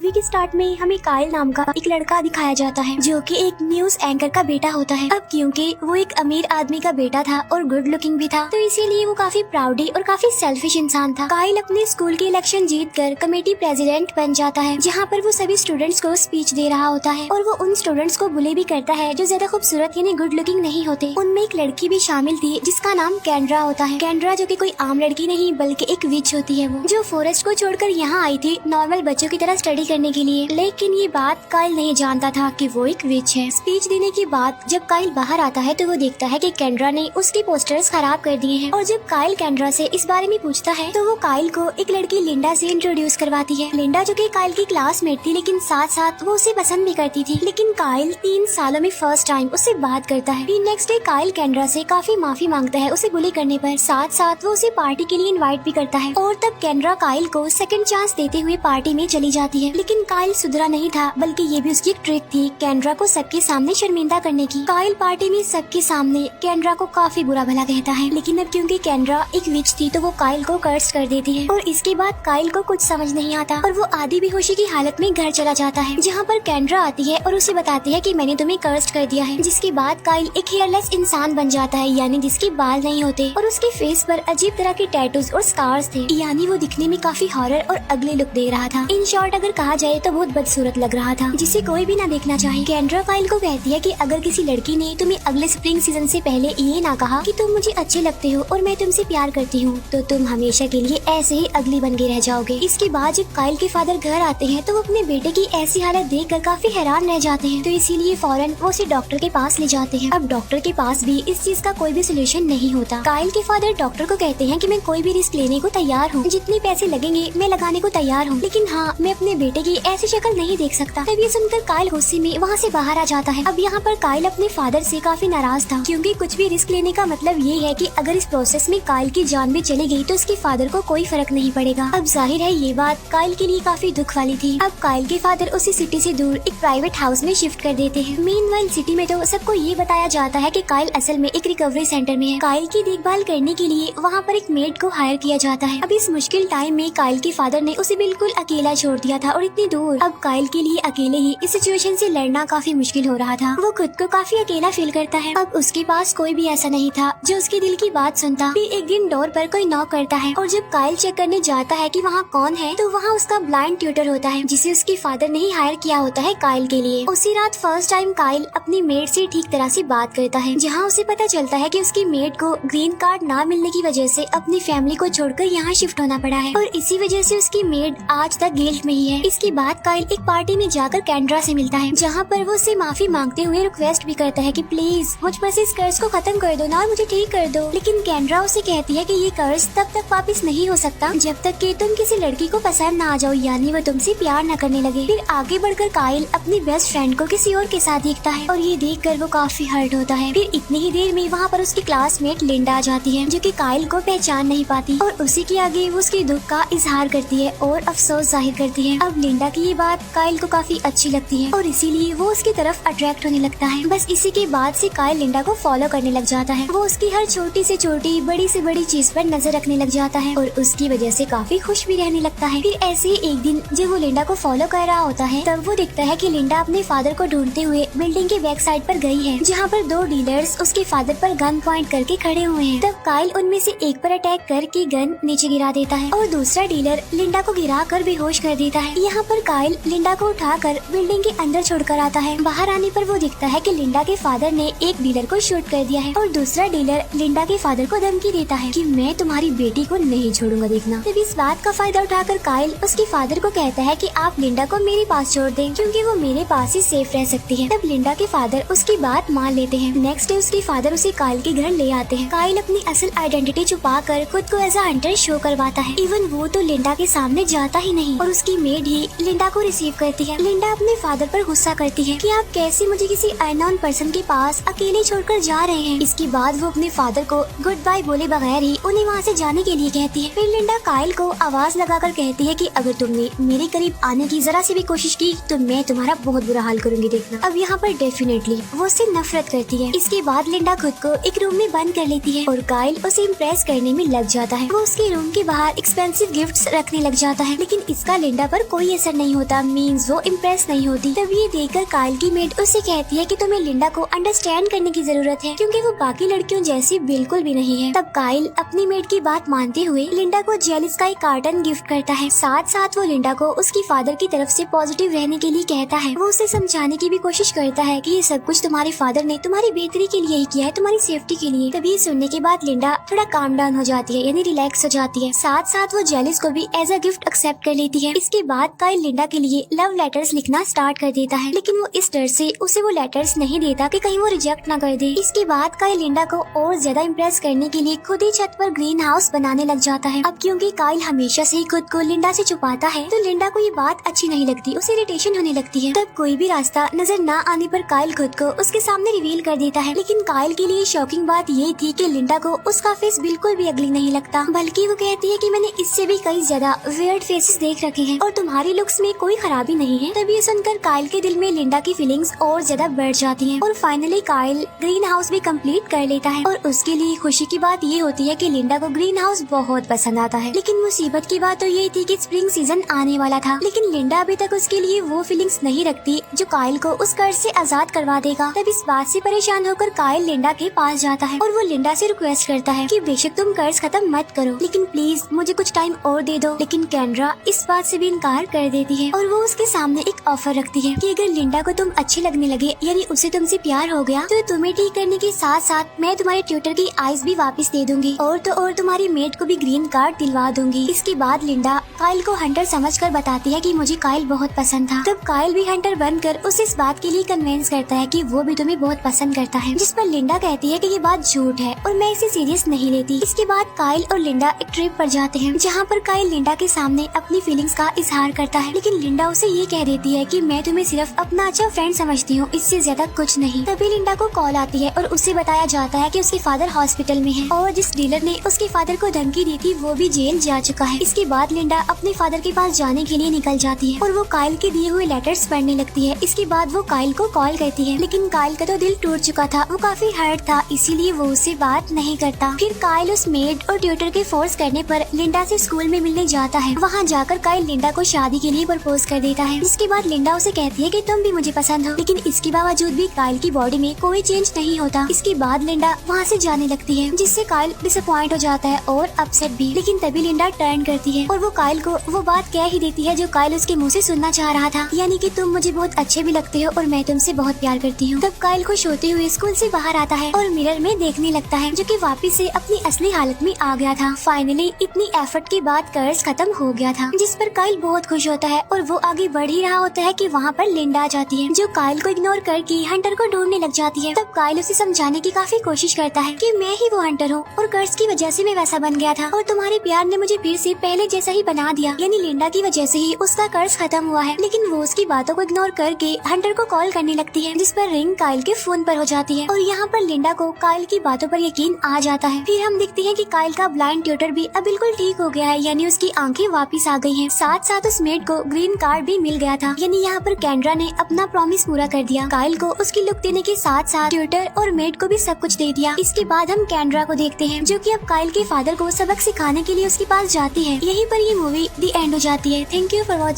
Movie के start में हमें काइल नाम का एक लड़का दिखाया जाता है जो कि एक न्यूज एंकर का बेटा होता है। अब क्योंकि वो एक अमीर आदमी का बेटा था और गुड लुकिंग भी था, तो इसीलिए वो काफी प्राउडी और काफी सेल्फिश इंसान था। काइल अपने स्कूल के इलेक्शन जीतकर कमेटी प्रेसिडेंट बन जाता है, जहाँ पर वो सभी स्टूडेंट्स को स्पीच दे रहा होता है और वो उन स्टूडेंट्स को बुले भी करता है जो ज्यादा खूबसूरत यानी गुड लुकिंग नहीं होते। उनमें एक लड़की भी शामिल थी जिसका नाम कैंड्रा होता है। कैंड्रा जो कि कोई आम लड़की नहीं बल्कि एक विच होती है, वो जो फॉरेस्ट को छोड़कर यहाँ आई थी नॉर्मल बच्चों की तरह स्टडी करने के लिए। लेकिन ये बात काइल नहीं जानता था कि वो एक विच है। स्पीच देने के बाद जब काइल बाहर आता है तो वो देखता है कि कैंड्रा ने उसके पोस्टर्स खराब कर दिए हैं। और जब काइल कैंड्रा से इस बारे में पूछता है तो वो काइल को एक लड़की लिंडा से इंट्रोड्यूस करवाती है। लिंडा जो कि काइल की क्लासमेट थी, लेकिन साथ साथ वो उसे पसंद भी करती थी। लेकिन काइल 3 सालों में फर्स्ट टाइम उससे बात करता है। फिर नेक्स्ट डे काइल कैंड्रा से काफी माफी मांगता है उसे बुली करने पर। साथ साथ वो उसे पार्टी के लिए इनवाइट भी करता है और तब कैंड्रा काइल को सेकंड चांस देते हुए पार्टी में चली जाती है। लेकिन काइल सुधरा नहीं था, बल्कि ये भी उसकी एक ट्रिक थी कैंड्रा को सबके सामने शर्मिंदा करने की। काइल पार्टी में सबके सामने कैंड्रा को काफी बुरा भला कहता है, लेकिन अब क्योंकि कैंड्रा एक विच थी तो वो काइल को कर्स कर देती है। और इसके बाद काइल को कुछ समझ नहीं आता और वो आधी बेहोशी की हालत में घर चला जाता है, जहाँ पर कैंड्रा आती है और उसे बताती है कि मैंने तुम्हें कर्स कर दिया है। जिसके बाद काइल एक हेयरलेस इंसान बन जाता है, यानी जिसके बाल नहीं होते और उसके फेस पर अजीब तरह के टैटूज और स्कार्स थे, यानी वो दिखने में काफी हॉरर और अगली लुक दे रहा था। इन शॉर्ट अगर कहा जाए तो बहुत बदसूरत लग रहा था, जिसे कोई भी ना देखना चाहे। कैंड्रा काइल को कहती है कि अगर किसी लड़की ने तुम्हें अगले स्प्रिंग सीजन से पहले ये ना कहा कि तुम मुझे अच्छे लगते हो और मैं तुमसे प्यार करती हूँ, तो तुम हमेशा के लिए ऐसे ही अगली बन के रह जाओगे। इसके बाद जब काइल के फादर घर आते हैं तो वो अपने बेटे की ऐसी हालत देखकर काफी हैरान रह जाते हैं, तो इसीलिए फौरन वो उसे डॉक्टर के पास ले जाते हैं। अब डॉक्टर के पास भी इस चीज का कोई भी सोल्यूशन नहीं होता। काइल के फादर डॉक्टर को कहते हैं कि मैं कोई भी रिस्क लेने को तैयार हूँ, जितने पैसे लगेंगे मैं लगाने को तैयार हूँ, लेकिन हाँ मैं अपने बेटे की ऐसी शक्ल नहीं देख सकता। तब ये सुनकर काइल गुस्से में वहाँ से बाहर आ जाता है। अब यहाँ पर काइल अपने फादर से काफी नाराज था, क्योंकि कुछ भी रिस्क लेने का मतलब ये है कि अगर इस प्रोसेस में काइल की जान भी चली गई तो उसके फादर को कोई फर्क नहीं पड़ेगा। अब जाहिर है ये बात काइल के लिए काफी दुख वाली थी। अब काइल के फादर उसी सिटी से दूर एक प्राइवेट हाउस में शिफ्ट कर देते हैं। मीनवाइल सिटी में तो सबको ये बताया जाता है कि काइल असल में एक रिकवरी सेंटर में है। काइल की देखभाल करने के लिए वहाँ पर एक मेड को हायर किया जाता है। अब इस मुश्किल टाइम में काइल के फादर ने उसे बिल्कुल अकेला छोड़ दिया था और इतनी दूर। अब काइल के लिए अकेले ही इस सिचुएशन से लड़ना काफी मुश्किल हो रहा था। वो खुद को काफी अकेला फील करता है। अब उसके पास कोई भी ऐसा नहीं था जो उसके दिल की बात सुनता। फिर एक दिन डोर पर कोई नॉक करता है और जब काइल चेक करने जाता है कि वहाँ कौन है, तो वहाँ उसका ब्लाइंड ट्यूटर होता है, जिसे उसके फादर ने ही हायर किया होता है काइल के लिए। उसी रात फर्स्ट टाइम काइल अपनी मेड से ठीक तरह से बात करता है, जहाँ उसे पता चलता है कि उसकी मेड को ग्रीन कार्ड ना मिलने की वजह से अपनी फैमिली को छोड़कर यहाँ शिफ्ट होना पड़ा है और इसी वजह से उसकी मेड आज तक गिल्ट में ही है। इसके बाद काइल एक पार्टी में जाकर कैंड्रा से मिलता है, जहाँ पर वो उससे माफी मांगते हुए रिक्वेस्ट भी करता है कि प्लीज मुझ पर से इस कर्ज को खत्म कर दो ना और मुझे ठीक कर दो। लेकिन कैंड्रा उसे कहती है कि ये कर्ज तब तक वापस नहीं हो सकता जब तक कि तुम किसी लड़की को पसंद ना आ जाओ, यानी वो तुमसे प्यार न करने लगे। फिर आगे बढ़कर काइल अपनी बेस्ट फ्रेंड को किसी और के साथ देखता है और ये देखकर वो काफी हर्ट होता है। फिर इतनी ही देर में वहाँ पर उसकी क्लासमेट लिंडा आ जाती है, जो कि काइल को पहचान नहीं पाती और उसी के आगे वो उसके दुख का इजहार करती है और अफसोस जाहिर करती है। अब लिंडा की ये बात काइल को काफी अच्छी लगती है और इसीलिए वो उसकी तरफ अट्रैक्ट होने लगता है। बस इसी के बाद से काइल लिंडा को फॉलो करने लग जाता है। वो उसकी हर छोटी से छोटी बड़ी से बड़ी चीज पर नजर रखने लग जाता है और उसकी वजह से काफी खुश भी रहने लगता है। फिर ऐसे ही एक दिन जब वो लिंडा को फॉलो कर रहा होता है, तब वो देखता है कि लिंडा अपने फादर को ढूंढते हुए बिल्डिंग के बैक साइड पर गई है, जहाँ पर 2 डीलर्स उसके फादर पर गन पॉइंट करके खड़े हुए हैं। तब काइल उनमें से एक पर अटैक करके गन नीचे गिरा देता है और दूसरा डीलर लिंडा को गिरा कर बेहोश कर देता है। यहाँ पर काइल लिंडा को उठाकर बिल्डिंग के अंदर छोड़कर आता है। बाहर आने पर वो दिखता है कि लिंडा के फादर ने एक डीलर को शूट कर दिया है और दूसरा डीलर लिंडा के फादर को धमकी देता है कि मैं तुम्हारी बेटी को नहीं छोड़ूंगा, देखना। तब इस बात का फायदा उठाकर काइल उसके फादर को कहता है कि आप लिंडा को मेरे पास छोड़ दें, क्योंकि वो मेरे पास ही सेफ रह सकती है। तब लिंडा के फादर उसकी बात मान लेते हैं। नेक्स्ट डे उसके फादर उसे काइल के घर ले आते हैं। काइल अपनी असल आइडेंटिटी छुपा कर खुद को एज अ हंटर शो करवाता है। इवन वो तो लिंडा के सामने जाता ही नहीं और उसकी मेड ही लिंडा को रिसीव करती है। लिंडा अपने फादर पर गुस्सा करती है कि आप कैसे मुझे किसी अननोन पर्सन के पास अकेले छोड़कर जा रहे हैं। इसके बाद वो अपने फादर को गुड बाय बोले बगैर ही उन्हें वहाँ से जाने के लिए कहती है। फिर लिंडा काइल को आवाज लगाकर कहती है कि अगर तुमने मेरे करीब आने की जरा सी भी कोशिश की तो मैं तुम्हारा बहुत बुरा हाल करूंगी, देखना। अब यहाँ पर डेफिनेटली वो उससे नफरत करती है। इसके बाद लिंडा खुद को एक रूम में बंद कर लेती है और काइल उसे इम्प्रेस करने में लग जाता है। वो उसके रूम के बाहर एक्सपेंसिव गिफ्ट्स रखने लग जाता है, लेकिन इसका लिंडा पर कोई कोई असर नहीं होता, मीन्स वो इम्प्रेस नहीं होती। तब ये देखकर काइल की मेड उससे कहती है कि तुम्हें लिंडा को अंडरस्टैंड करने की जरूरत है, क्योंकि वो बाकी लड़कियों जैसी बिल्कुल भी नहीं है। तब काइल अपनी मेड की बात मानते हुए लिंडा को जेलिस का एक कार्टन गिफ्ट करता है। साथ साथ वो लिंडा को उसकी फादर की तरफ से पॉजिटिव रहने के लिए कहता है। वो उसे समझाने की भी कोशिश करता है कि ये सब कुछ तुम्हारे फादर ने तुम्हारी बेहतरी के लिए ही किया है, तुम्हारी सेफ्टी के लिए। तभी सुनने के बाद लिंडा थोड़ा काम डाउन हो जाती है, यानी रिलैक्स हो जाती है। साथ साथ वो जेलिस को भी एज अ गिफ्ट एक्सेप्ट कर लेती है। इसके बाद काइल लिंडा के लिए लव लेटर्स लिखना स्टार्ट कर देता है, लेकिन वो इस डर से उसे वो लेटर्स नहीं देता कि कहीं वो रिजेक्ट ना कर दे। इसके बाद काइल लिंडा को और ज्यादा इम्प्रेस करने के लिए खुद ही छत पर ग्रीन हाउस बनाने लग जाता है। अब क्योंकि काइल हमेशा से ही खुद को लिंडा से छुपाता है, तो लिंडा को ये बात अच्छी नहीं लगती, उसे इरिटेशन होने लगती है। तब कोई भी रास्ता नजर न आने पर काइल खुद को उसके सामने रिवील कर देता है। लेकिन काइल के लिए शॉकिंग बात ये थी कि लिंडा को उसका फेस बिल्कुल भी अगली नहीं लगता, बल्कि वो कहती है कि मैंने इससे भी कई ज्यादा वियर्ड फेसेस देख रखे हैं और तुम्हारी लुक्स में कोई खराबी नहीं है। तब ये सुनकर काइल के दिल में लिंडा की फीलिंग्स और ज्यादा बढ़ जाती हैं और फाइनली काइल ग्रीन हाउस भी कंप्लीट कर लेता है। और उसके लिए खुशी की बात ये होती है कि लिंडा को ग्रीन हाउस बहुत पसंद आता है। लेकिन मुसीबत की बात तो ये थी कि स्प्रिंग सीजन आने वाला था, लेकिन लिंडा अभी तक उसके लिए वो फीलिंग्स नहीं रखती जो काइल को उस कर्ज से आजाद करवा देगा। तब इस बात से परेशान होकर काइल लिंडा के पास जाता है और वो लिंडा से रिक्वेस्ट करता है कि बेशक तुम कर्ज खत्म मत करो, लेकिन प्लीज मुझे कुछ टाइम और दे दो। लेकिन कैंड्रा इस बात से भी इनकार कर देती है और वो उसके सामने एक ऑफर रखती है कि अगर लिंडा को तुम अच्छे लगने लगे, यानी उसे तुमसे प्यार हो गया, तो तुम्हें ठीक करने के साथ साथ मैं तुम्हारे ट्यूटर की आइज भी वापस दे दूंगी और तो और तुम्हारी मेड को भी ग्रीन कार्ड दिलवा दूंगी। इसके बाद लिंडा काइल को हंटर समझकर बताती है कि मुझे काइल बहुत पसंद था। तब काइल भी हंटर बनकर उसे इस बात के लिए कन्विंस करता है कि वो भी तुम्हें बहुत पसंद करता है, जिस पर लिंडा कहती है कि ये बात झूठ है और मैं इसे सीरियस नहीं लेती। इसके बाद काइल और लिंडा एक ट्रिप पर जाते हैं, जहाँ पर काइल लिंडा के सामने अपनी फीलिंग्स का इजहार करता है, लेकिन लिंडा उसे ये कह देती है कि मैं तुम्हें सिर्फ अपना अच्छा फ्रेंड समझती हूँ, इससे ज्यादा कुछ नहीं। तभी लिंडा को कॉल आती है और उसे बताया जाता है कि उसके फादर हॉस्पिटल में है और जिस डीलर ने उसके फादर को धमकी दी थी वो भी जेल जा चुका है। इसके बाद लिंडा अपने फादर के पास जाने के लिए निकल जाती है और वो काइल के दिए हुए लेटर्स पढ़ने लगती है। इसके बाद वो काइल को कॉल करती है, लेकिन काइल का तो दिल टूट चुका था, वो काफी हर्ट था, इसीलिए वो उससे बात नहीं करता। फिर काइल उस मेड और ट्यूटर के फोर्स करने पर लिंडा से स्कूल में मिलने जाता है। वहाँ जाकर काइल लिंडा को शादी के लिए प्रपोज कर देता है। इसके बाद लिंडा उसे कहती है कि तुम भी मुझे पसंद हो, लेकिन इसके बावजूद भी काइल की बॉडी में कोई चेंज नहीं होता। इसके बाद लिंडा वहाँ से जाने लगती है, जिससे काइल डिसअपॉइंट हो जाता है और अपसेट भी। लेकिन तभी लिंडा टर्न करती है और वो काइल को वो बात कह ही देती है जो काइल उसके मुंह से सुनना चाह रहा था, यानी कि तुम मुझे बहुत अच्छे भी लगते हो और मैं तुमसे बहुत प्यार करती हूँ। तब काइल खुश होते हुए स्कूल से बाहर आता है और मिरर में देखने लगता है, जो कि वापस से अपनी असली हालत में आ गया था। फाइनली इतनी एफर्ट के बाद कर्ज खत्म हो गया था, जिस पर काइल बहुत खुश होता है और वो आगे बढ़ ही रहा होता है कि वहाँ पर लिंडा आ जाती है, जो काइल को इग्नोर करके हंटर को ढूंढने लग जाती है। तब काइल उसे समझाने की काफी कोशिश करता है कि मैं ही वो हंटर हूँ और कर्ज की वजह से मैं वैसा बन गया था और तुम्हारे प्यार ने मुझे फिर से पहले जैसा ही बना दिया, यानी लिंडा की वजह से ही उसका कर्ज खत्म हुआ है। लेकिन वो उसकी बातों को इग्नोर करके हंटर को कॉल करने लगती है, जिस पर रिंग काइल के फोन पर हो जाती है और यहाँ पर लिंडा को काइल की बातों पर यकीन आ जाता है। फिर हम देखते हैं कि काइल का ब्लाइंड ट्यूटर भी अब बिल्कुल ठीक हो गया है, यानी उसकी आंखें वापस आ गई हैं। साथ साथ उस मेड को ग्रीन कार्ड भी मिल गया था, यानी यहाँ पर कैंड्रा ने अपना प्रॉमिस पूरा कर दिया। काइल को उसकी लुक देने के साथ साथ ट्यूटर और मेड को भी सब कुछ दे दिया। इसके बाद हम कैंड्रा को देखते हैं, जो कि अब काइल के फादर को सबक सिखाने के लिए उसके पास जाती है। यहीं पर ये मूवी दी एंड हो जाती है। Thank you for watching.